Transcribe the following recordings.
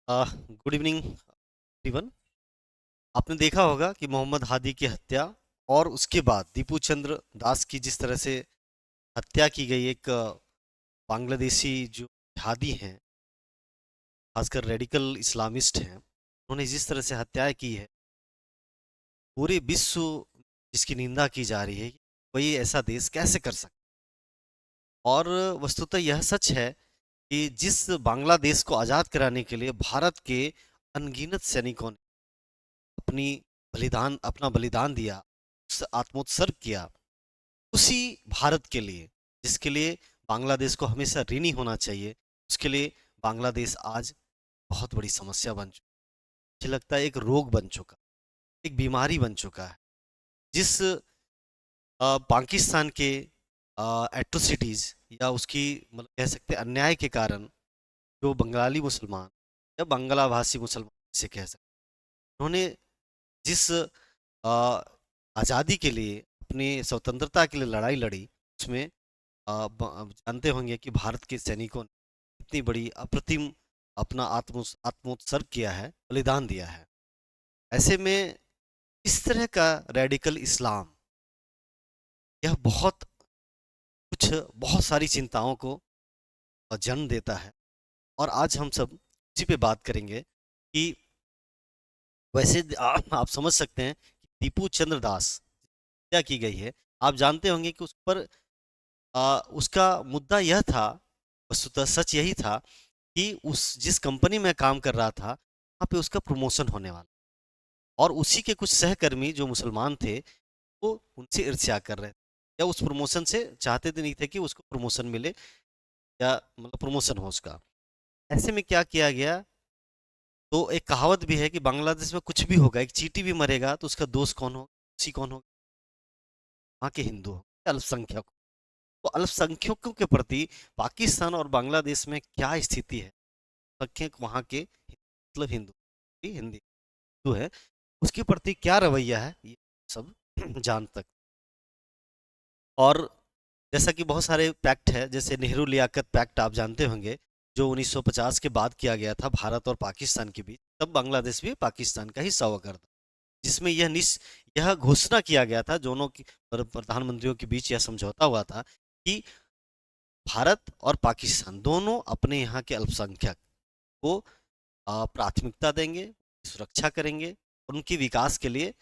Good evening everyone. आपने देखा होगा कि मोहम्मद हादी की हत्या और उसके बाद दीपू चंद्र दास की जिस तरह से हत्या की गई, एक बांग्लादेशी जो जिहादी हैं, खासकर रेडिकल इस्लामिस्ट हैं, उन्होंने जिस तरह से हत्याएं की है, पूरे विश्व जिसकी निंदा की जा रही है कि कोई ऐसा देश कैसे कर सकता। और वस्तुतः यह सच है कि जिस बांग्लादेश को आज़ाद कराने के लिए भारत के अनगिनत सैनिकों ने अपना बलिदान दिया, आत्मोत्सर्ग किया, उसी भारत के लिए, जिसके लिए बांग्लादेश को हमेशा ऋणी होना चाहिए, उसके लिए बांग्लादेश आज बहुत बड़ी समस्या बन चुका है। मुझे लगता है एक रोग बन चुका, एक बीमारी बन चुका है, जिस पाकिस्तान के एट्रोसिटीज या उसकी मतलब कह सकते हैं अन्याय के कारण जो बंगाली मुसलमान या बांग्ला भाषी मुसलमान से कह सकते हैं, उन्होंने जिस आज़ादी के लिए, अपनी स्वतंत्रता के लिए लड़ाई लड़ी, उसमें आप जानते होंगे कि भारत के सैनिकों ने इतनी बड़ी अप्रतिम अपना आत्मोत्सर्ग किया है, बलिदान दिया है। ऐसे में इस तरह का रेडिकल इस्लाम, यह बहुत सारी चिंताओं को जन्म देता है। और आज हम सब इसी पे बात करेंगे कि वैसे आप समझ सकते हैं कि दीपू चंद्र दास हत्या की गई है। आप जानते होंगे कि उस पर उसका मुद्दा यह था, वस्तुतः सच यही था कि उस जिस कंपनी में काम कर रहा था, वहाँ पे उसका प्रमोशन होने वाला, और उसी के कुछ सहकर्मी जो मुसलमान थे, वो उनसे ईर्ष्या कर रहे थे, या उस प्रमोशन से चाहते थे नहीं थे कि उसको प्रमोशन मिले, या मतलब प्रमोशन हो उसका। ऐसे में क्या किया गया, तो एक कहावत भी है कि बांग्लादेश में कुछ भी होगा, एक चींटी भी मरेगा तो उसका दोस्त कौन हो, उसी कौन हो, वहाँ के हिंदू हो, अल्पसंख्यक। तो अल्पसंख्यकों के प्रति पाकिस्तान और बांग्लादेश में क्या स्थिति है, संख्यक वहाँ के मतलब हिंदू, हिंदी हिंदू है, उसके प्रति क्या रवैया है, ये सब जान तक। और जैसा कि बहुत सारे पैक्ट है, जैसे नेहरू लियाकत पैक्ट आप जानते होंगे, जो 1950 के बाद किया गया था भारत और पाकिस्तान के बीच, तब बांग्लादेश भी पाकिस्तान का हिस्सा हुआ करता, जिसमें यह घोषणा किया गया था, दोनों की प्रधानमंत्रियों के बीच यह समझौता हुआ था कि भारत और पाकिस्तान दोनों अपने यहाँ के अल्पसंख्यक को प्राथमिकता देंगे, सुरक्षा करेंगे, और उनके विकास के लिए,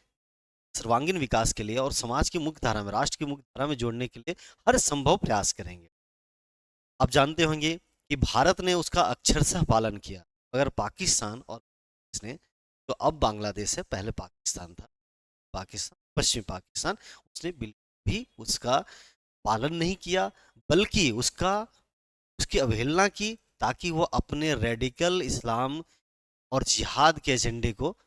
सर्वांगीण विकास के लिए, और समाज की मुख्य धारा में, राष्ट्र की मुख्य धारा में जोड़ने के लिए हर संभव प्रयास करेंगे। आप जानते होंगे कि भारत ने उसका अक्षरशः पालन किया, अगर पाकिस्तान और इसने, तो अब बांग्लादेश है, पहले पाकिस्तान था, पाकिस्तान, पश्चिमी पाकिस्तान, उसने बिल्कुल भी उसका पालन नहीं किया, बल्कि उसकी अवहेलना की, ताकि वो अपने रेडिकल इस्लाम और जिहाद के एजेंडे को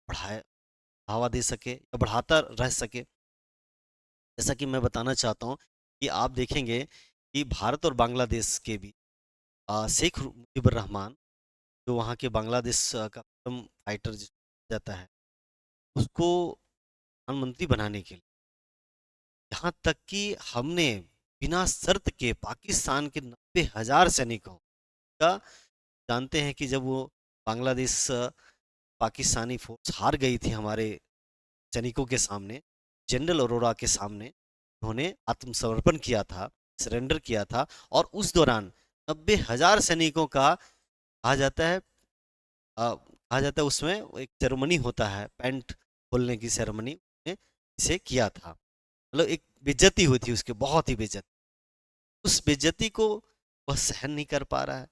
बढ़ाए बढ़ावा दे सके या बढ़ाता रह सके। जैसा कि मैं बताना चाहता हूँ कि आप देखेंगे कि भारत और बांग्लादेश के भी शेख मुजीबुर रहमान, जो वहाँ के बांग्लादेश का फ्रीडम फाइटर जाता है, उसको प्रधानमंत्री बनाने के लिए, यहाँ तक कि हमने बिना शर्त के पाकिस्तान के 90,000 सैनिकों का, जानते हैं कि जब वो बांग्लादेश पाकिस्तानी फोर्स हार गई थी हमारे सैनिकों के सामने, जनरल अरोड़ा के सामने, उन्होंने आत्मसमर्पण किया था, सरेंडर किया था, और उस दौरान 90,000 सैनिकों का कहा जाता है, उसमें एक सेरेमनी होता है, पैंट खोलने की सेरेमनी ने इसे किया था, मतलब एक बेइज्जती हुई थी उसके, बहुत ही बेइज्जती। उस बेइज्जती को वह सहन नहीं कर पा रहा है,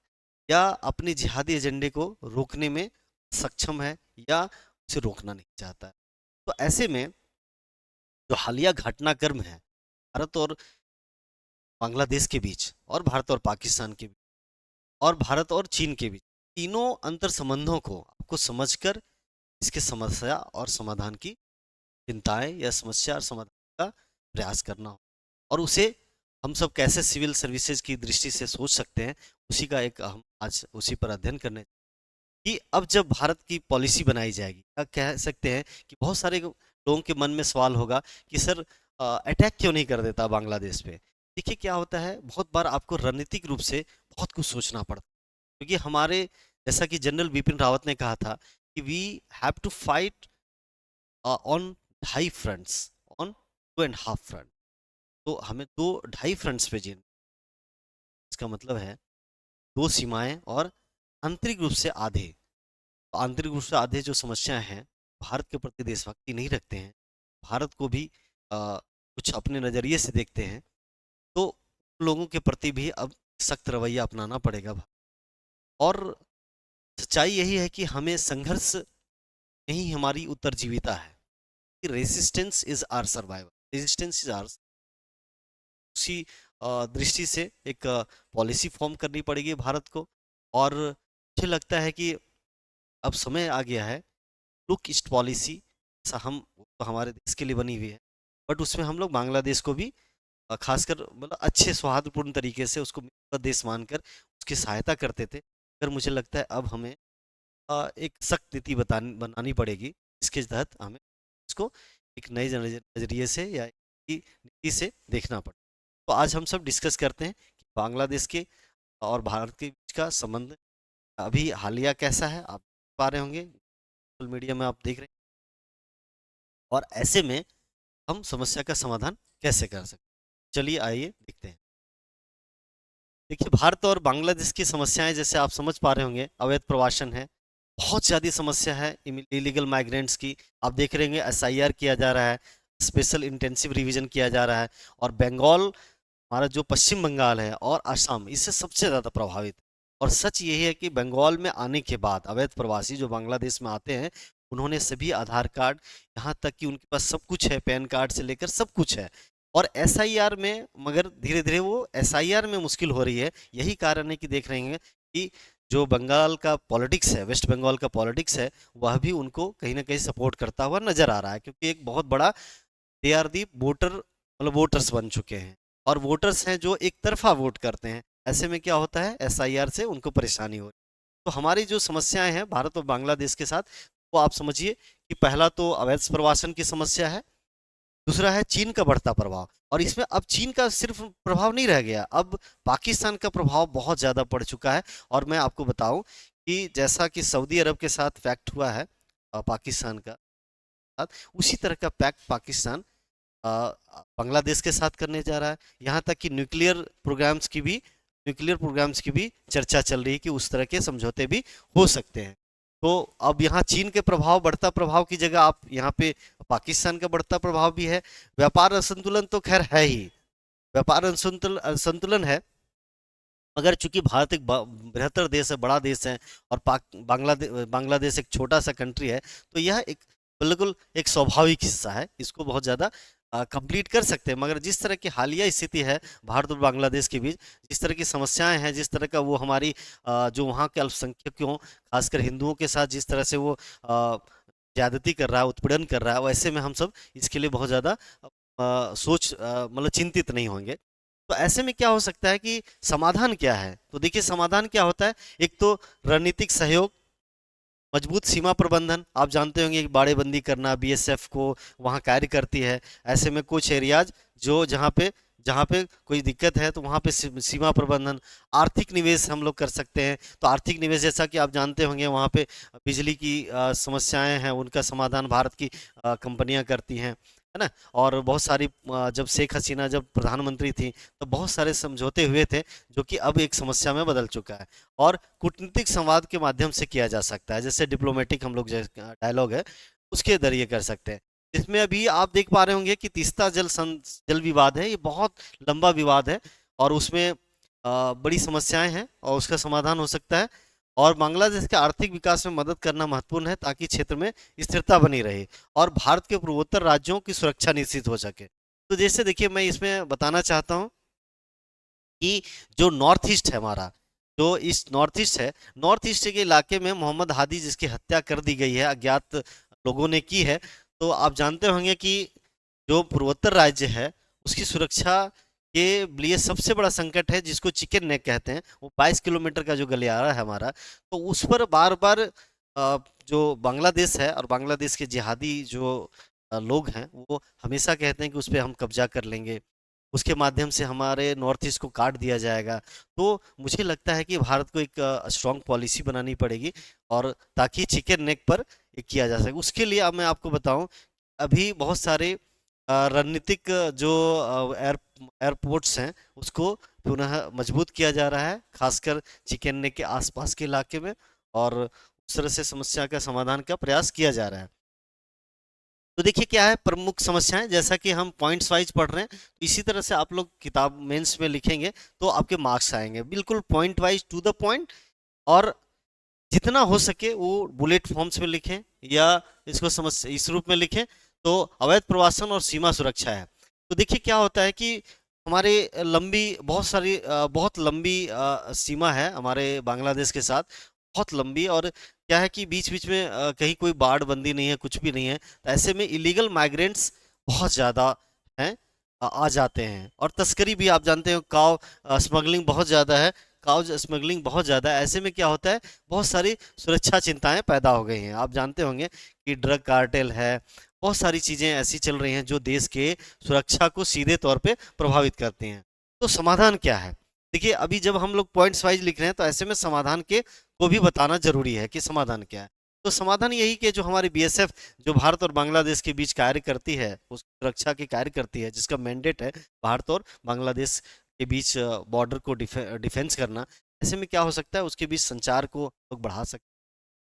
या अपने जिहादी एजेंडे को रोकने में सक्षम है, या उसे रोकना नहीं चाहता है। तो ऐसे में जो हालिया घटनाक्रम है, भारत और बांग्लादेश के बीच, और भारत और पाकिस्तान के बीच, और भारत और चीन के बीच, तीनों अंतर संबंधों को आपको समझकर इसके समस्या और समाधान की चिंताएं, या समस्या और समाधान का प्रयास करना हो, और उसे हम सब कैसे सिविल सर्विसेज की दृष्टि से सोच सकते हैं, उसी का एक हम आज उसी पर अध्ययन करने कि अब जब भारत की पॉलिसी बनाई जाएगी, क्या कह सकते हैं कि बहुत सारे लोगों के मन में सवाल होगा कि सर, अटैक क्यों नहीं कर देता बांग्लादेश पे। देखिए क्या होता है, बहुत बार आपको रणनीतिक रूप से बहुत कुछ सोचना पड़ता है, क्योंकि हमारे जैसा कि जनरल बिपिन रावत ने कहा था कि we have to fight on ढाई फ्रंट्स, ऑन 2.5 फ्रंट। तो हमें दो ढाई फ्रंट्स पे जीना। इसका मतलब है दो सीमाएं और आंतरिक रूप से आधे। तो आंतरिक रूप से आधे जो समस्याएं हैं, भारत के प्रति देशभक्ति नहीं रखते हैं, भारत को भी कुछ अपने नज़रिए से देखते हैं, तो उन लोगों के प्रति भी अब सख्त रवैया अपनाना पड़ेगा। और सच्चाई यही है कि हमें संघर्ष में ही हमारी उत्तरजीविता है। Resistance is our survival, resistance is our. उसी दृष्टि से एक पॉलिसी फॉर्म करनी पड़ेगी भारत को। और मुझे लगता है कि अब समय आ गया है, लुक ईस्ट पॉलिसी, ऐसा हम तो हमारे देश के लिए बनी हुई है, बट उसमें हम लोग बांग्लादेश को भी खासकर मतलब अच्छे सौहार्दपूर्ण तरीके से उसको मित्र देश मानकर उसकी सहायता करते थे। पर मुझे लगता है अब हमें एक सख्त नीति बनानी पड़ेगी, इसके तहत हमें इसको एक नए नज़रिए से या एक नीति से देखना पड़े। तो आज हम सब डिस्कस करते हैं कि बांग्लादेश के और भारत के बीच का संबंध अभी हालिया कैसा है। आप पा रहे होंगे, सोशल मीडिया में आप देख रहे हैं। और ऐसे में हम समस्या का समाधान कैसे कर सकते हैं, चलिए आइए देखते हैं। देखिए, भारत और बांग्लादेश की समस्याएं जैसे आप समझ पा रहे होंगे, अवैध प्रवासन है, बहुत ज़्यादा समस्या है इलीगल माइग्रेंट्स की। आप देख रहे होंगे एसआईआर किया जा रहा है, स्पेशल इंटेंसिव रिवीजन किया जा रहा है। और बंगाल, हमारा जो पश्चिम बंगाल है और असम, इससे सबसे ज़्यादा प्रभावित है। और सच यही है कि बंगाल में आने के बाद अवैध प्रवासी जो बांग्लादेश में आते हैं, उन्होंने सभी आधार कार्ड, यहाँ तक कि उनके पास सब कुछ है, पैन कार्ड से लेकर सब कुछ है। और एसआईआर में, मगर धीरे धीरे वो एसआईआर में मुश्किल हो रही है। यही कारण है कि देख रहे हैं कि जो बंगाल का पॉलिटिक्स है, वेस्ट बंगाल का पॉलिटिक्स है, वह भी उनको कहीं ना कहीं सपोर्ट करता हुआ नजर आ रहा है, क्योंकि एक बहुत बड़ा दे आर दी वोटर, मतलब वोटर्स बन चुके हैं। और वोटर्स हैं जो एक तरफा वोट करते हैं। ऐसे में क्या होता है, एसआईआर से उनको परेशानी हो रही है। तो हमारी जो समस्याएं हैं भारत और बांग्लादेश के साथ, वो आप समझिए कि पहला तो अवैध प्रवासन की समस्या है, दूसरा है चीन का बढ़ता प्रभाव। और इसमें अब चीन का सिर्फ प्रभाव नहीं रह गया, अब पाकिस्तान का प्रभाव बहुत ज़्यादा बढ़ चुका है। और मैं आपको बताऊं कि जैसा कि सऊदी अरब के साथ पैक्ट हुआ है पाकिस्तान का साथ, उसी तरह का पैक्ट पाकिस्तान अ, बांग्लादेश के साथ करने जा रहा है। यहाँ तक कि न्यूक्लियर प्रोग्राम्स की भी चर्चा चल रही है कि उस तरह के समझौते भी हो सकते हैं। तो अब यहाँ चीन के बढ़ता प्रभाव की जगह आप यहाँ पे पाकिस्तान का बढ़ता प्रभाव भी है। व्यापार असंतुलन तो खैर है ही, व्यापार असंतुलन है। मगर चूंकि भारत एक बृहत्तर देश है, बड़ा देश है, और बांग्लादेश एक छोटा सा कंट्री है, तो यह एक बिल्कुल एक स्वाभाविक हिस्सा है, इसको बहुत ज़्यादा कंप्लीट कर सकते हैं। मगर जिस तरह की हालिया स्थिति है भारत और बांग्लादेश के बीच, जिस तरह की समस्याएं हैं, जिस तरह का वो हमारी जो वहाँ के अल्पसंख्यकों, खासकर हिंदुओं के साथ जिस तरह से वो ज्यादती कर रहा है, उत्पीड़न कर रहा है, वैसे में हम सब इसके लिए बहुत ज़्यादा मतलब चिंतित नहीं होंगे। तो ऐसे में क्या हो सकता है कि समाधान क्या है? तो देखिए, समाधान क्या होता है। एक तो रणनीतिक सहयोग, मजबूत सीमा प्रबंधन। आप जानते होंगे कि बाड़ेबंदी करना, बीएसएफ को वहाँ कार्य करती है। ऐसे में कुछ एरियाज जो जहाँ पे कोई दिक्कत है, तो वहाँ पे सीमा प्रबंधन। आर्थिक निवेश हम लोग कर सकते हैं। तो आर्थिक निवेश, जैसा कि आप जानते होंगे, वहाँ पे बिजली की समस्याएं हैं, उनका समाधान भारत की कंपनियां करती हैं, है ना। और बहुत सारी जब शेख हसीना जब प्रधानमंत्री थी, तो बहुत सारे समझौते हुए थे, जो कि अब एक समस्या में बदल चुका है। और कूटनीतिक संवाद के माध्यम से किया जा सकता है, जैसे डिप्लोमेटिक हम लोग डायलॉग है, उसके जरिए कर सकते हैं। इसमें अभी आप देख पा रहे होंगे कि तीस्ता जल विवाद है, ये बहुत लंबा विवाद है, और उसमें बड़ी समस्याएं हैं, और उसका समाधान हो सकता है। और बांग्लादेश के आर्थिक विकास में मदद करना महत्वपूर्ण है, ताकि क्षेत्र में स्थिरता बनी रहे और भारत के पूर्वोत्तर राज्यों की सुरक्षा निश्चित हो सके। तो जैसे देखिए, मैं इसमें बताना चाहता हूँ कि जो नॉर्थ ईस्ट है हमारा, जो इस नॉर्थ ईस्ट है, नॉर्थ ईस्ट के इलाके में मोहम्मद हादी, जिसकी हत्या कर दी गई है, अज्ञात लोगों ने की है। तो आप जानते होंगे कि जो पूर्वोत्तर राज्य है, उसकी सुरक्षा के लिए सबसे बड़ा संकट है, जिसको चिकन नेक कहते हैं, वो 22 किलोमीटर का जो गलियारा है हमारा, तो उस पर बार बार जो बांग्लादेश है और बांग्लादेश के जिहादी जो लोग हैं, वो हमेशा कहते हैं कि उस पर हम कब्जा कर लेंगे, उसके माध्यम से हमारे नॉर्थ ईस्ट को काट दिया जाएगा। तो मुझे लगता है कि भारत को एक स्ट्रॉन्ग पॉलिसी बनानी पड़ेगी, और ताकि चिकन नेक पर ये किया जा सके। उसके लिए अब मैं आपको बताऊं, अभी बहुत सारे रणनीतिक जो एयरपोर्ट्स हैं उसको पुनः मजबूत किया जा रहा है, खासकर चिकन नेक के आसपास के इलाके में, और उस तरह से समस्या का समाधान का प्रयास किया जा रहा है। तो देखिए क्या है प्रमुख समस्याएं, जैसा कि हम पॉइंट्स वाइज पढ़ रहे हैं, तो इसी तरह से आप लोग किताब मेंस में लिखेंगे तो आपके मार्क्स आएंगे बिल्कुल point wise to the point. और जितना हो सके वो बुलेट फॉर्म्स में लिखें, या इसको समझ इस रूप में लिखें। तो अवैध प्रवासन और सीमा सुरक्षा है। तो देखिए क्या होता है कि हमारे लंबी बहुत सारी बहुत लंबी सीमा है हमारे बांग्लादेश के साथ, बहुत लंबी। और क्या है कि बीच बीच में कहीं कोई बाड़ बंदी नहीं है, कुछ भी नहीं है, तो ऐसे में इलीगल माइग्रेंट्स बहुत ज़्यादा हैं, आ जाते हैं। और तस्करी भी आप जानते हो, काव स्मगलिंग बहुत ज़्यादा है, काउज स्मगलिंग बहुत ज़्यादा है। ऐसे में क्या होता है, बहुत सारी सुरक्षा चिंताएं पैदा हो गई हैं। आप जानते होंगे कि ड्रग कार्टेल है, बहुत सारी चीज़ें ऐसी चल रही हैं जो देश के सुरक्षा को सीधे तौर पे प्रभावित करती हैं। तो समाधान क्या है? देखिए अभी जब हम लोग पॉइंट्स वाइज लिख रहे हैं, तो ऐसे में समाधान के को भी बताना जरूरी है कि समाधान क्या है। तो समाधान यही कि जो हमारी बीएसएफ जो भारत और बांग्लादेश के बीच कार्य करती है, उस सुरक्षा की कार्य करती है, जिसका मैंडेट है भारत और बांग्लादेश के बीच बॉर्डर को डिफेंस करना। ऐसे में क्या हो सकता है, उसके बीच संचार को लोग बढ़ा सकते हैं।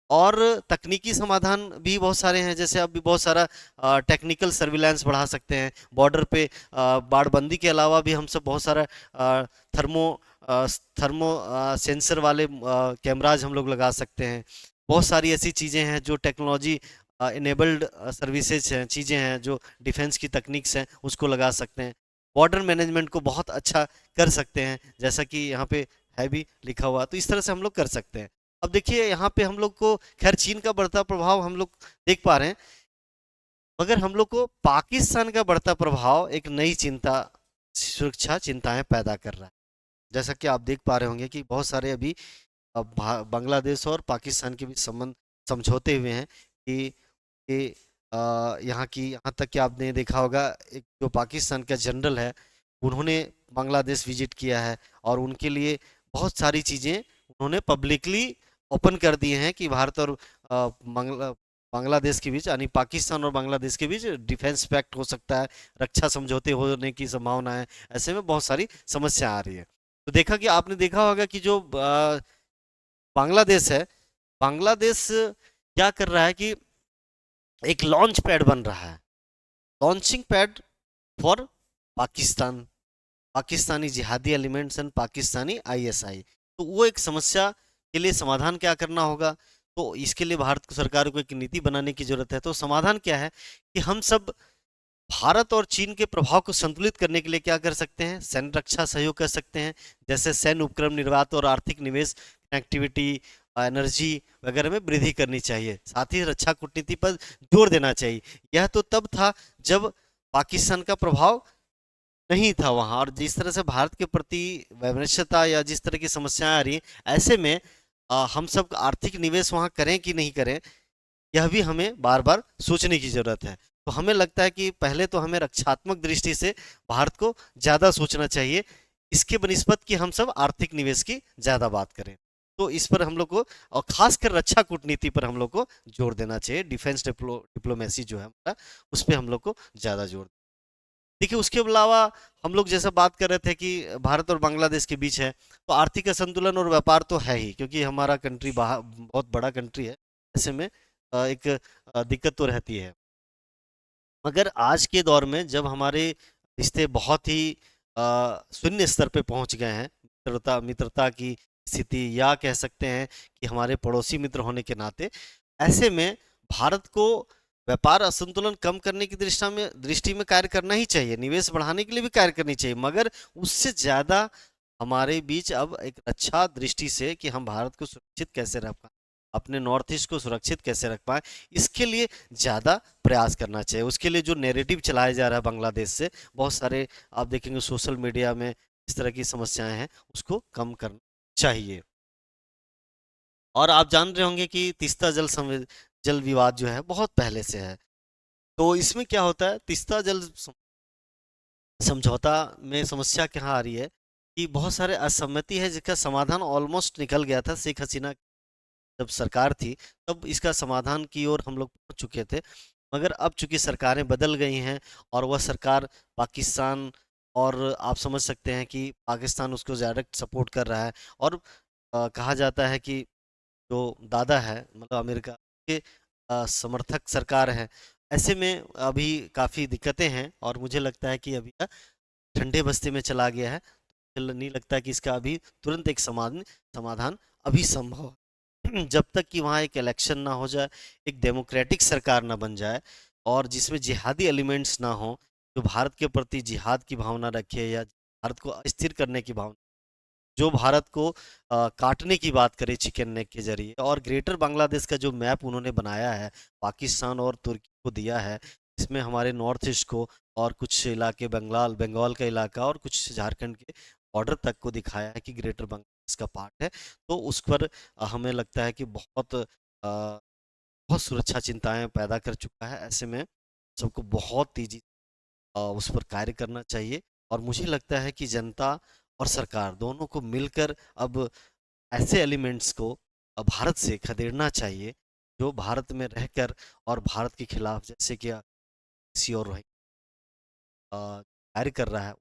और तकनीकी समाधान भी बहुत सारे हैं, जैसे अब भी बहुत सारा टेक्निकल सर्विलांस बढ़ा सकते हैं बॉर्डर पे। बाड़बंदी के अलावा भी हम सब बहुत सारा थर्मो थर्मो सेंसर वाले कैमराज हम लोग लगा सकते हैं। बहुत सारी ऐसी चीज़ें हैं जो टेक्नोलॉजी इनेबल्ड सर्विसेज हैं, चीज़ें हैं जो डिफेंस की तकनीक्स हैं, उसको लगा सकते हैं। बॉर्डर मैनेजमेंट को बहुत अच्छा कर सकते हैं, जैसा कि यहाँ पे है भी लिखा हुआ। तो इस तरह से हम लोग कर सकते हैं। अब देखिए यहाँ पे हम लोग को खैर चीन का बढ़ता प्रभाव हम लोग देख पा रहे हैं, मगर हम लोग को पाकिस्तान का बढ़ता प्रभाव एक नई चिंता, सुरक्षा चिंताएं पैदा कर रहा है। जैसा कि आप देख पा रहे होंगे कि बहुत सारे अभी बांग्लादेश और पाकिस्तान के बीच संबंध समझौते हुए हैं कि यहाँ तक कि आपने देखा होगा, एक जो पाकिस्तान का जनरल है उन्होंने बांग्लादेश विजिट किया है, और उनके लिए बहुत सारी चीज़ें उन्होंने पब्लिकली ओपन कर दिए हैं कि भारत और बांग्लादेश के बीच, यानी पाकिस्तान और बांग्लादेश के बीच डिफेंस पैक्ट हो सकता है, रक्षा समझौते होने की संभावना है। ऐसे में बहुत सारी समस्या आ रही है। तो देखा कि आपने देखा होगा कि जो बांग्लादेश है, बांग्लादेश क्या कर रहा है कि एक लॉन्च पैड बन रहा है, launching pad for Pakistan, Pakistani जिहादी एलिमेंट्स एंड पाकिस्तानी आईएसआई। तो वो एक समस्या के लिए समाधान क्या करना होगा, तो इसके लिए भारत सरकार को एक नीति बनाने की जरूरत है। तो समाधान क्या है कि हम सब भारत और चीन के प्रभाव को संतुलित करने के लिए क्या कर सकते हैं, सैन्य रक्षा सहयोग कर सकते हैं, जैसे सैन्य उपक्रम निर्यात और आर्थिक निवेश, कनेक्टिविटी, एनर्जी वगैरह में वृद्धि करनी चाहिए। साथ ही रक्षा कूटनीति पर जोर देना चाहिए। यह तो तब था जब पाकिस्तान का प्रभाव नहीं था वहां, और जिस तरह से भारत के प्रति वैमनस्यता या जिस तरह की समस्याएं आ रही हैं, ऐसे में हम सब आर्थिक निवेश वहां करें कि नहीं करें, यह भी हमें बार बार सोचने की जरूरत है। तो हमें लगता है कि पहले तो हमें रक्षात्मक दृष्टि से भारत को ज़्यादा सोचना चाहिए, इसके बनिस्बत कि हम सब आर्थिक निवेश की ज़्यादा बात करें। तो इस पर हम लोग को, और खासकर रक्षा कूटनीति पर हम लोग को जोर देना चाहिए। डिफेंस डिप्लोमेसी जो है हमारा, उस पर हम लोग को ज़्यादा जोर। देखिए उसके अलावा हम लोग जैसा बात कर रहे थे कि भारत और बांग्लादेश के बीच है, तो आर्थिक असंतुलन और व्यापार तो है ही, क्योंकि हमारा कंट्री बाहर बहुत बड़ा कंट्री है। ऐसे में एक दिक्कत तो रहती है। मगर आज के दौर में जब हमारे रिश्ते बहुत ही शून्य स्तर पे पहुंच गए हैं, मित्रता की स्थिति, या कह सकते हैं कि हमारे पड़ोसी मित्र होने के नाते, ऐसे में भारत को व्यापार असंतुलन कम करने की दृष्टि में कार्य करना ही चाहिए, निवेश बढ़ाने के लिए भी कार्य करनी चाहिए, मगर उससे ज्यादा हमारे बीच अब एक अच्छा दृष्टि से कि हम भारत को सुरक्षित कैसे रख पाए, अपने नॉर्थ ईस्ट को सुरक्षित कैसे रख पाए, इसके लिए ज़्यादा प्रयास करना चाहिए। उसके लिए जो नैरेटिव चलाया जा रहा है बांग्लादेश से, बहुत सारे आप देखेंगे सोशल मीडिया में इस तरह की समस्याएं हैं, उसको कम करना चाहिए। और आप जान रहे होंगे कि तीस्ता जल विवाद जो है बहुत पहले से है। तो इसमें क्या होता है, तीस्ता जल समझौता में समस्या कहाँ आ रही है कि बहुत सारे असहमति है जिसका समाधान ऑलमोस्ट निकल गया था। शेख हसीना जब सरकार थी तब इसका समाधान की ओर हम लोग पहुंच चुके थे, मगर अब चूंकि सरकारें बदल गई हैं और वह सरकार पाकिस्तान, और आप समझ सकते हैं कि पाकिस्तान उसको डायरेक्ट सपोर्ट कर रहा है, और कहा जाता है कि जो दादा है मतलब अमेरिका के समर्थक सरकार है। ऐसे में अभी काफ़ी दिक्कतें हैं और मुझे लगता है कि अभी ठंडे बस्ते में चला गया है। नहीं लगता कि इसका अभी तुरंत एक समाधान समाधान अभी संभव है। जब तक कि वहाँ एक इलेक्शन ना हो जाए, एक डेमोक्रेटिक सरकार ना बन जाए और जिसमें जिहादी एलिमेंट्स ना हो, जो भारत के प्रति जिहाद की भावना रखे या भारत को अस्थिर करने की भावना, जो भारत को काटने की बात करे चिकन नेक के जरिए, और ग्रेटर बांग्लादेश का जो मैप उन्होंने बनाया है पाकिस्तान और तुर्की को दिया है, इसमें हमारे नॉर्थ ईस्ट को और कुछ इलाके बंगाल बंगाल का इलाका और कुछ झारखंड के बॉर्डर तक को दिखाया है कि ग्रेटर बांग्लादेश का पार्ट है। तो उस पर हमें लगता है कि बहुत सुरक्षा चिंताएं पैदा कर चुका है। ऐसे में सबको बहुत तेजी उस पर कार्य करना चाहिए, और मुझे लगता है कि जनता और सरकार दोनों को मिलकर अब ऐसे एलिमेंट्स को भारत से खदेड़ना चाहिए जो भारत में रहकर और भारत के खिलाफ, जैसे कि किसी और कार्य कर रहा है,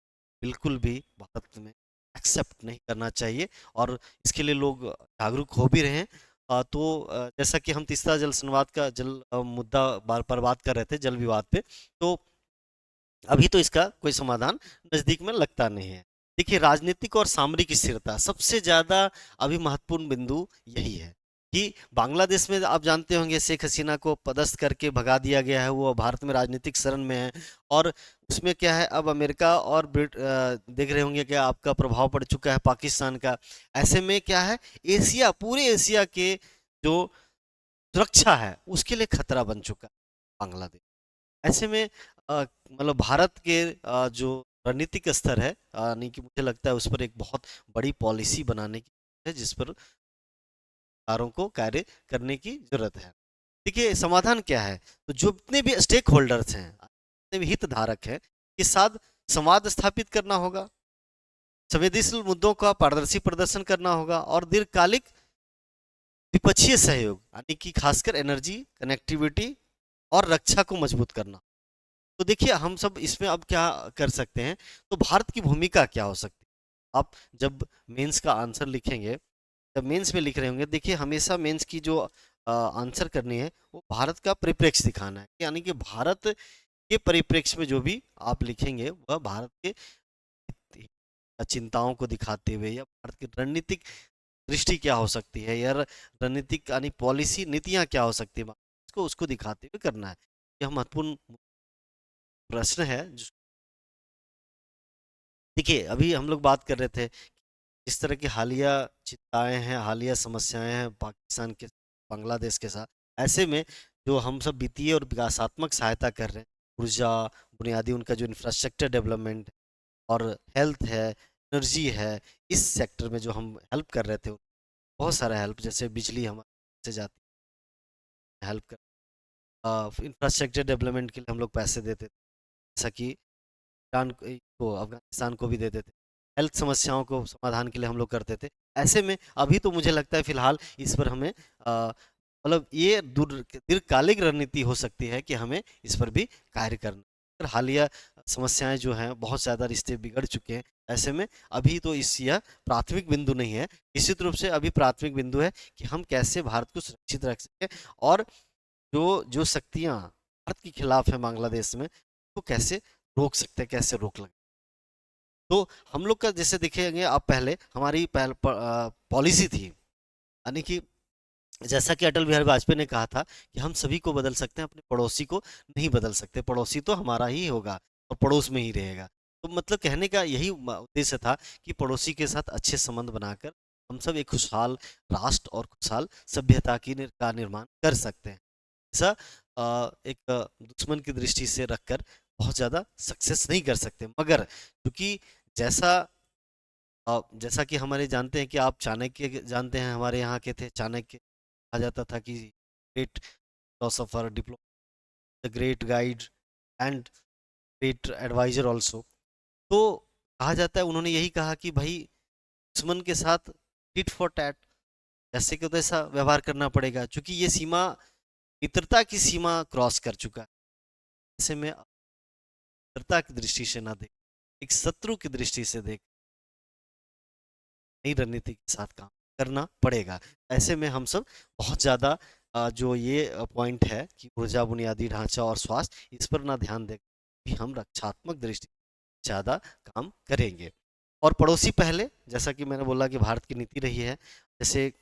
बिल्कुल भी भारत में एक्सेप्ट नहीं करना चाहिए। और इसके लिए लोग जागरूक हो भी रहे हैं। तो जैसा कि हम तीसरा जल संवाद का मुद्दा पर बात कर रहे थे, जल विवाद पे, तो अभी तो इसका कोई समाधान नजदीक में लगता नहीं है। देखिए, राजनीतिक और सामरिक स्थिरता सबसे ज्यादा अभी महत्वपूर्ण बिंदु यही है कि बांग्लादेश में आप जानते होंगे शेख हसीना को पदस्थ करके भगा दिया गया है, वो भारत में राजनीतिक शरण में है। और उसमें क्या है, अब अमेरिका और देख रहे होंगे कि आपका प्रभाव पड़ चुका है पाकिस्तान का। ऐसे में क्या है, एशिया, पूरे एशिया के जो सुरक्षा है उसके लिए खतरा बन चुका है बांग्लादेश। ऐसे में मतलब भारत के जो रणनीतिक स्तर है, यानी कि मुझे लगता है उस पर एक बहुत बड़ी पॉलिसी बनाने की है जिस पर सरकारों को कार्य करने की जरूरत है। देखिए, समाधान क्या है, तो जो जितने भी स्टेक होल्डर्स हैं, जितने भी हितधारक हैं, के साथ संवाद स्थापित करना होगा, संवेदनशील मुद्दों का पारदर्शी प्रदर्शन करना होगा, और दीर्घकालिक द्विपक्षीय सहयोग यानी कि खासकर एनर्जी, कनेक्टिविटी और रक्षा को मजबूत करना। तो देखिए, हम सब इसमें अब क्या कर सकते हैं, तो भारत की भूमिका क्या हो सकती है। आप जब मेंस का आंसर लिखेंगे, जब मेंस में लिख रहे होंगे, देखिए हमेशा मेंस की जो आंसर करनी है वो भारत का परिप्रेक्ष्य दिखाना है, यानी कि भारत के परिप्रेक्ष्य में जो भी आप लिखेंगे वह भारत के चिंताओं को दिखाते हुए, या भारत की रणनीतिक दृष्टि क्या हो सकती है, या रणनीतिक यानी पॉलिसी नीतियां क्या हो सकती है, उसको उसको दिखाते हुए करना है। यह महत्वपूर्ण प्रश्न है। देखिए, अभी हम लोग बात कर रहे थे इस तरह की हालिया चिंताएं हैं, हालिया समस्याएं हैं पाकिस्तान के, बांग्लादेश के साथ। ऐसे में जो हम सब वित्तीय और विकासात्मक सहायता कर रहे हैं, ऊर्जा, बुनियादी उनका जो इंफ्रास्ट्रक्चर डेवलपमेंट और हेल्थ है, एनर्जी है, इस सेक्टर में जो हम हेल्प कर रहे थे, बहुत सारा हेल्प, जैसे बिजली हमारे से जाती है, हेल्प कर इंफ्रास्ट्रक्चर डेवलपमेंट के लिए हम लोग पैसे देते थे, जैसा कि ईरान को, अफगानिस्तान को भी देते थे। हेल्थ समस्याओं को समाधान के लिए हम लोग करते थे। ऐसे में अभी तो मुझे लगता है फिलहाल इस पर हमें मतलब ये दीर्घकालिक रणनीति हो सकती है कि हमें इस पर भी कार्य करना। पर हालिया समस्याएं जो हैं, बहुत ज़्यादा रिश्ते बिगड़ चुके हैं। ऐसे में अभी तो इस यह प्राथमिक बिंदु नहीं है, निश्चित रूप से अभी प्राथमिक बिंदु है कि हम कैसे भारत को सुरक्षित रख सकें, और जो जो शक्तियां भारत के खिलाफ है बांग्लादेश में, तो कैसे रोक सकते हैं, कैसे रोक लगे। तो हम लोग का जैसे देखेंगे, आप पहले हमारी पॉलिसी थी, यानी कि जैसा कि अटल बिहारी वाजपेयी ने कहा था कि हम सभी को बदल सकते हैं, अपने पड़ोसी को नहीं बदल सकते, पड़ोसी तो हमारा ही होगा और पड़ोस में ही रहेगा। तो मतलब कहने का यही उद्देश्य था कि पड़ोसी के साथ अच्छे संबंध बनाकर हम सब एक खुशहाल राष्ट्र और खुशहाल सभ्यता का निर्माण कर सकते हैं। ऐसा एक दुश्मन की दृष्टि से रखकर बहुत ज़्यादा सक्सेस नहीं कर सकते, मगर क्योंकि जैसा जैसा कि हमारे जानते हैं कि आप चाणक्य जानते हैं, हमारे यहाँ के थे चाणक्य, कहा जाता था कि great philosopher, diplomat, the great guide and great adviser also. तो कहा जाता है, उन्होंने यही कहा कि भाई दुश्मन के साथ टिट फॉर टैट, जैसे कि तैसा व्यवहार करना पड़ेगा, क्योंकि ये सीमा मित्रता की सीमा क्रॉस कर चुका है। ऐसे में मित्रता की दृष्टि से ना देख, एक शत्रु की दृष्टि से देख, नई रणनीति के साथ काम करना पड़ेगा। ऐसे में हम सब बहुत ज़्यादा जो ये पॉइंट है कि ऊर्जा, बुनियादी ढांचा और स्वास्थ्य, इस पर ना ध्यान दें कि हम रक्षात्मक दृष्टि से ज़्यादा काम करेंगे। और पड़ोसी पहले, जैसा कि मैंने बोला कि भारत की नीति रही है, जैसे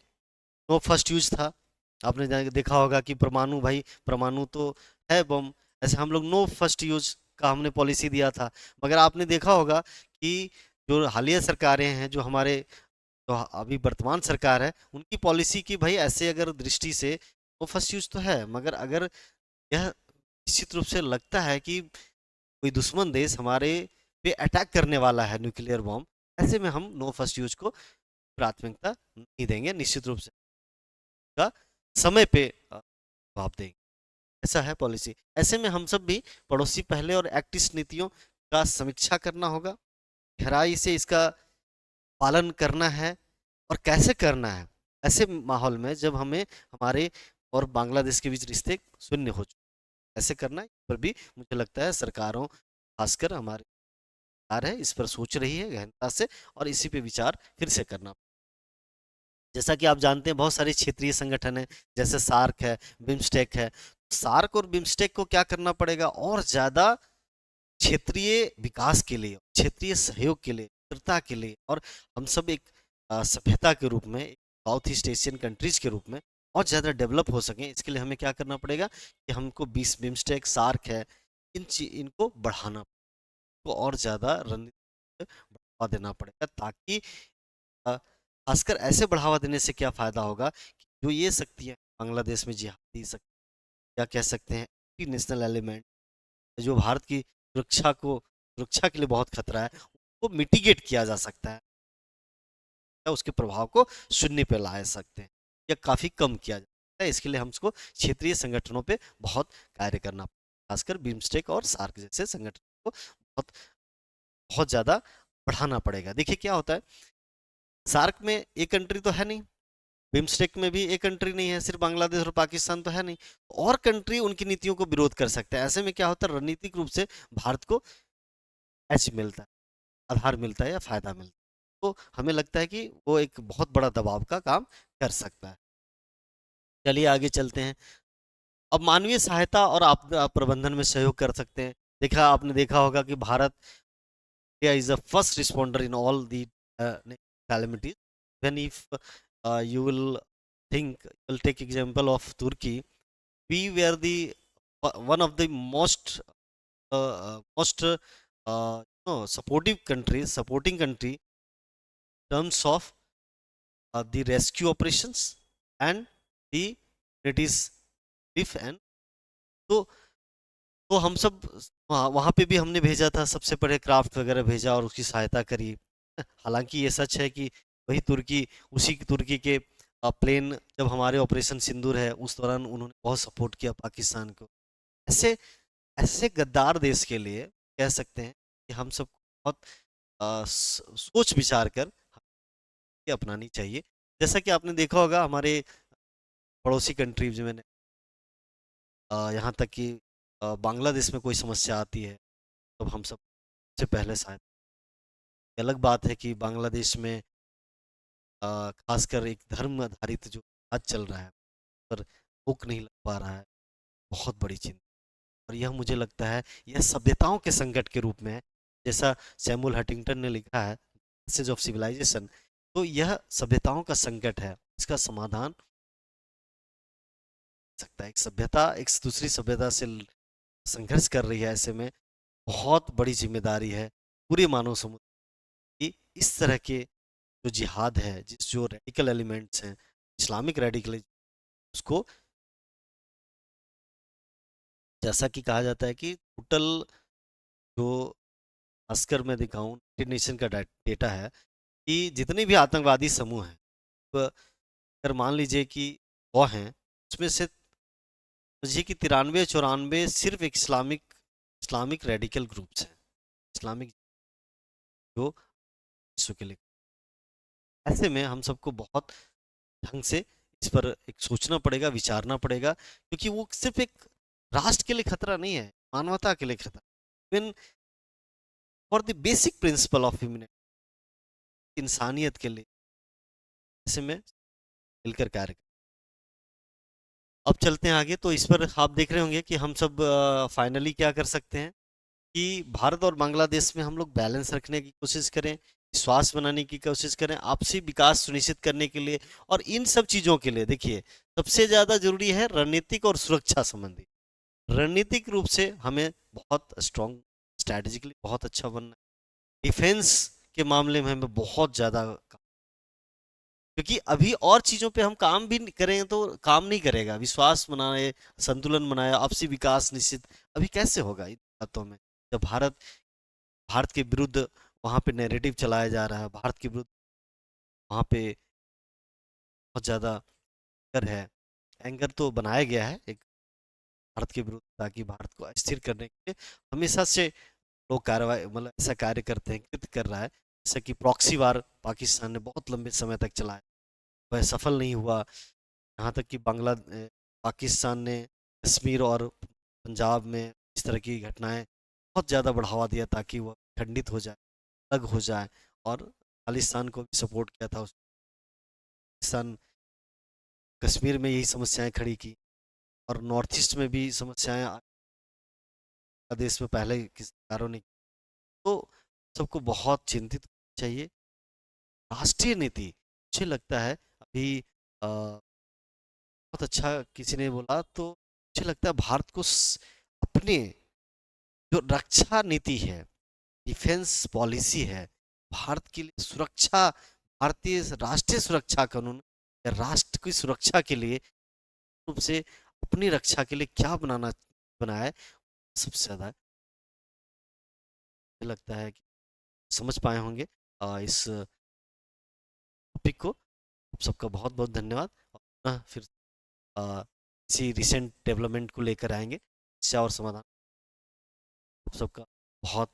नो फर्स्ट यूज था। आपने देखा होगा कि परमाणु, भाई परमाणु तो है बम, ऐसे हम लोग नो फर्स्ट यूज का हमने पॉलिसी दिया था। मगर आपने देखा होगा कि जो हालिया सरकारें हैं, जो हमारे तो अभी वर्तमान सरकार है, उनकी पॉलिसी की भाई ऐसे अगर दृष्टि से वो फर्स्ट यूज तो है, मगर अगर यह निश्चित रूप से लगता है कि कोई दुश्मन देश हमारे पे अटैक करने वाला है, न्यूक्लियर बॉम्ब, ऐसे में हम नो फर्स्ट यूज को प्राथमिकता नहीं देंगे, निश्चित रूप से का समय पे जवाब देंगे। ऐसा है पॉलिसी। ऐसे में हम सब भी पड़ोसी पहले और एक्ट ईस्ट नीतियों का समीक्षा करना होगा, गहराई से इसका पालन करना है, और कैसे करना है ऐसे माहौल में जब हमें हमारे और बांग्लादेश के बीच रिश्ते शून्य हो चुके, ऐसे करना है। इस पर भी मुझे लगता है सरकारों, खासकर हमारी सरकार है, इस पर सोच रही है गहनता से, और इसी पे विचार फिर से करना। जैसा कि आप जानते हैं बहुत सारे क्षेत्रीय संगठन हैं, जैसे सार्क है, बिम्स्टेक है। सार्क और बिम्स्टेक को क्या करना पड़ेगा, और ज्यादा क्षेत्रीय विकास के लिए, क्षेत्रीय सहयोग के लिए, मित्रता के लिए, और हम सब एक सभ्यता के रूप में, साउथ ईस्ट एशियन कंट्रीज के रूप में और ज़्यादा डेवलप हो सकें, इसके लिए हमें क्या करना पड़ेगा कि हमको 20 बिम्स्टेक, सार्क है, इनको बढ़ाना, को और ज़्यादा रणनीति बढ़ावा देना पड़ेगा, ताकि खासकर ऐसे बढ़ावा देने से क्या फ़ायदा होगा कि जो ये शक्तियाँ बांग्लादेश में जिहादी शक्ति, क्या कह सकते हैं, नेशनल एलिमेंट, जो भारत की सुरक्षा के लिए बहुत खतरा है, उसको मिटिगेट किया जा सकता है, या उसके प्रभाव को शून्य पे ला सकते हैं, या काफ़ी कम किया जा सकता है। इसके लिए हमको क्षेत्रीय संगठनों पे बहुत कार्य करना, खासकर बिम्स्टेक और सार्क जैसे संगठनों को बहुत बहुत ज़्यादा बढ़ाना पड़ेगा। देखिए क्या होता है, सार्क में एक कंट्री तो है नहीं, बिम्स्टेक में भी एक कंट्री नहीं है, सिर्फ बांग्लादेश और पाकिस्तान तो है नहीं, और कंट्री उनकी नीतियों को विरोध कर सकते हैं। ऐसे में क्या होता है, रणनीतिक रूप से भारत को एच मिलता है, आधार मिलता है, या फायदा मिलता है। तो हमें लगता है कि वो एक बहुत बड़ा दबाव का काम कर सकता है। चलिए आगे चलते हैं। अब मानवीय सहायता और आपदा प्रबंधन में सहयोग कर सकते हैं। आपने देखा होगा कि Bharat is the first responder in all the calamities. When if you will will take example of Turkey, we were the one of the supporting country in terms of the rescue operations and the British relief, and तो हम सब वहाँ वहाँ पे भी हमने भेजा था, सबसे बड़े क्राफ्ट वगैरह भेजा और उसकी सहायता करी। हालांकि ये सच है कि वही तुर्की, उसी तुर्की के प्लेन, जब हमारे ऑपरेशन सिंदूर है उस दौरान उन्होंने बहुत सपोर्ट किया पाकिस्तान को। ऐसे ऐसे गद्दार देश के लिए कह सकते हैं कि हम सब बहुत सोच विचार कर ये अपनानी चाहिए। जैसा कि आपने देखा होगा हमारे पड़ोसी कंट्रीज में, यहाँ तक कि बांग्लादेश में कोई समस्या आती है, तब हम सब से पहले शायद, अलग बात है कि बांग्लादेश में खासकर एक धर्म आधारित जो आज चल रहा है, पर रोक नहीं लग पा रहा है, बहुत बड़ी चिंता। और यह मुझे लगता है यह सभ्यताओं के संकट के रूप में है, जैसा सैमुअल हंटिंगटन ने लिखा है मैसेज ऑफ सिविलाइजेशन। तो यह सभ्यताओं का संकट है, इसका समाधान सकता है। एक सभ्यता एक दूसरी सभ्यता से संघर्ष कर रही है, ऐसे में बहुत बड़ी जिम्मेदारी है पूरे मानव समुदाय की, इस तरह के जो जिहाद है, जो रेडिकल एलिमेंट्स हैं, इस्लामिक रेडिकल, उसको, जैसा कि कहा जाता है कि टोटल जो, खासकर मैं दिखाऊं नेशन का डेटा है कि जितने भी आतंकवादी समूह हैं, अगर मान लीजिए कि 100 हैं, उसमें से समझिए कि 93-94 सिर्फ एक इस्लामिक इस्लामिक रेडिकल ग्रुप्स हैं, इस्लामिक। जो विश्व के लिए। ऐसे में हम सबको बहुत ढंग से इस पर एक सोचना पड़ेगा, विचारना पड़ेगा, क्योंकि वो सिर्फ एक राष्ट्र के लिए खतरा नहीं है, मानवता के लिए खतरा, even for the basic principle of humanity, इंसानियत के लिए। ऐसे में मिलकर कार्य करें। अब चलते हैं आगे, तो इस पर आप देख रहे होंगे कि हम सब फाइनली क्या कर सकते हैं कि भारत और बांग्लादेश में हम लोग बैलेंस रखने की कोशिश करें, विश्वास बनाने की कोशिश करें, आपसी विकास सुनिश्चित करने के लिए। और इन सब चीज़ों के लिए देखिए, सबसे ज़्यादा जरूरी है रणनीतिक और सुरक्षा संबंधी। रणनीतिक रूप से हमें बहुत स्ट्रॉन्ग, स्ट्रैटेजिकली बहुत अच्छा बनना है। डिफेंस के मामले में हमें बहुत ज़्यादा, क्योंकि अभी और चीज़ों पे हम काम भी करें तो काम नहीं करेगा। विश्वास बनाए, संतुलन बनाए, आपसी विकास निश्चित अभी कैसे होगा इन बातों में, जब भारत के विरुद्ध वहाँ पे नैरेटिव चलाया जा रहा है, भारत के विरुद्ध वहाँ पे बहुत ज़्यादा एंगर है। एंगर तो बनाया गया है एक भारत के विरुद्ध, ताकि भारत को अस्थिर करने के लिए हमेशा से लोग कार्रवाई, मतलब ऐसा कार्य करते हैं, कृत कर रहा है। जैसा कि प्रॉक्सी वार पाकिस्तान ने बहुत लंबे समय तक चलाया, वह सफल नहीं हुआ। यहाँ तक कि पाकिस्तान ने कश्मीर और पंजाब में इस तरह की घटनाएं बहुत ज़्यादा बढ़ावा दिया, ताकि वह खंडित हो जाए, अलग हो जाए। और खालिस्तान को भी सपोर्ट किया था पाकिस्तान, कश्मीर में यही समस्याएं खड़ी की, और नॉर्थ ईस्ट में भी समस्याएं देश में पहले की सरकारों ने की। तो सबको बहुत चिंतित होना चाहिए। राष्ट्रीय नीति, मुझे लगता है अभी बहुत अच्छा किसी ने बोला, तो मुझे लगता है भारत को अपने जो रक्षा नीति है, डिफेंस पॉलिसी है, भारत के लिए सुरक्षा, भारतीय राष्ट्रीय सुरक्षा कानून या राष्ट्र की सुरक्षा के लिए रूप से अपनी रक्षा के लिए क्या बनाया है, सबसे ज्यादा मुझे लगता है कि समझ पाए होंगे इस टॉपिक को। आप सबका बहुत बहुत धन्यवाद, और फिर किसी रिसेंट डेवलपमेंट को लेकर आएंगे, समस्या और समाधान। आप सबका बहुत